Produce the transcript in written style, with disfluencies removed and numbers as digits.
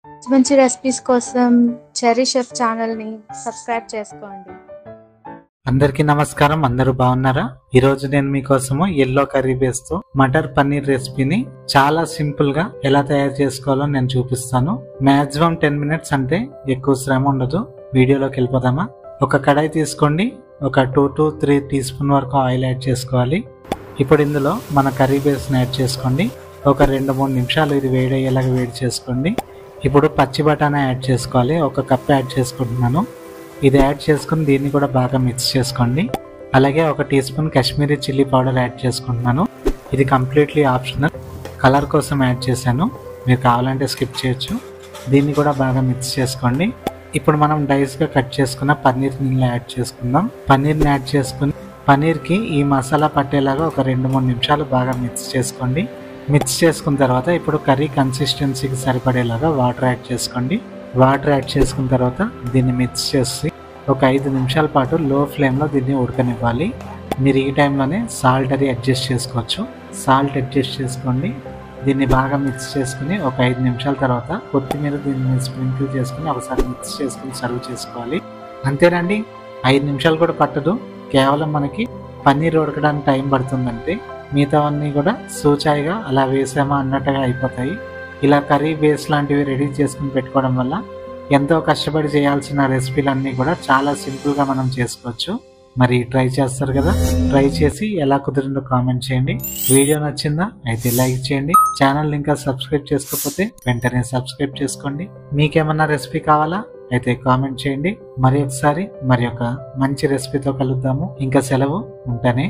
మంచి రెసిపీస్ కోసం cherry chef ఛానల్ని సబ్స్క్రైబ్ చేసుకోండి. అందరికీ నమస్కారం. అందరూ బాగున్నారా? ఈ రోజు నేను మీకోసము ఎల్లో కర్రీ బేస్ తో మటర్ పన్నీర్ రెసిపీని చాలా సింపుల్ గా ఎలా తయారు చేసుకోవాలో నేను చూపిస్తాను. మాక్సిమం 10 మినిట్స్ అంటే ఎక్కువ శ్రమ ఉండదు. వీడియోలోకి వెళ్ళిపోదామా? ఒక కడాయి తీసుకోండి. ఒక 2 to 3 టీ స్పూన్ వరకు ఆయిల్ యాడ్ చేసుకోవాలి. ఇప్పుడు ఇందులో మన కర్రీ బేస్ ని యాడ్ చేసుకోండి. ఒక 2-3 నిమిషాలు ఇది వేడయ్యేలాగా వేడి చేసుకోండి. ఇప్పుడు పచ్చి బఠానా యాడ్ చేసుకోవాలి. ఒక కప్ యాడ్ చేసుకుంటున్నాను. ఇది యాడ్ చేసుకుని దీన్ని కూడా బాగా మిక్స్ చేసుకోండి. అలాగే ఒక teaspoon Kashmiri chilli powder add చేసుకుంటున్నాను. ఇది కంప్లీట్లీ ఆప్షనల్, కలర్ కోసం యాడ్ చేశాను. మీరు కావాలంటే స్కిప్ చేయొచ్చు. దీన్ని కూడా బాగా మిక్స్ చేసుకోండి. ఇప్పుడు మనం డైస్గా కట్ చేసుకున్న పన్నీర్ని యాడ్ చేసుకుందాం. పన్నీర్ని యాడ్ చేసుకుని పన్నీర్కి ఈ మసాలా పట్టేలాగా ఒక 2-3 నిమిషాలు బాగా మిక్స్ చేసుకోండి. మిక్స్ చేసుకున్న తర్వాత ఇప్పుడు కర్రీ కన్సిస్టెన్సీకి సరిపడేలాగా వాటర్ యాడ్ చేసుకోండి. వాటర్ యాడ్ చేసుకున్న తర్వాత దీన్ని మిక్స్ చేసి ఒక 5 నిమిషాల పాటు లో ఫ్లేమ్లో దీన్ని ఉడకనివ్వాలి. మీరు ఈ టైంలోనే సాల్ట్ అది అడ్జస్ట్ చేసుకోవచ్చు. సాల్ట్ అడ్జస్ట్ చేసుకోండి. దీన్ని బాగా మిక్స్ చేసుకుని ఒక 5 నిమిషాల తర్వాత కొత్తిమీర దీన్ని స్ప్రింకిల్ చేసుకుని ఒకసారి మిక్స్ చేసుకుని సర్వ్ చేసుకోవాలి. అంతేనండి, 5 నిమిషాలు కూడా పట్టదు. కేవలం మనకి పన్నీర్ ఉడకడానికి టైం పడుతుందంటే మిగతావన్నీ కూడా సూచాయిగా అలా వేసామా అన్నట్టుగా అయిపోతాయి. ఇలా కర్రీ బేస్ లాంటివి రెడీ చేసుకుని పెట్టుకోవడం వల్ల ఎంతో కష్టపడి చేయాల్సిన రెసిపీలన్నీ కూడా చాలా సింపుల్గా మనం చేసుకోవచ్చు. మరి ట్రై చేస్తారు కదా? ట్రై చేసి ఎలా కుదిరిందో కామెంట్ చేయండి. వీడియో నచ్చిందా? అయితే లైక్ చేయండి. ఛానల్ ఇంకా సబ్స్క్రైబ్ చేసుకోకపోతే వెంటనే సబ్స్క్రైబ్ చేసుకోండి. మీకేమన్నా రెసిపీ కావాలా? అయితే కామెంట్ చేయండి. మరి ఒకసారి మరి ఒక మంచి రెసిపీతో కలుద్దాము. ఇంకా సెలవు. ఉంటానే.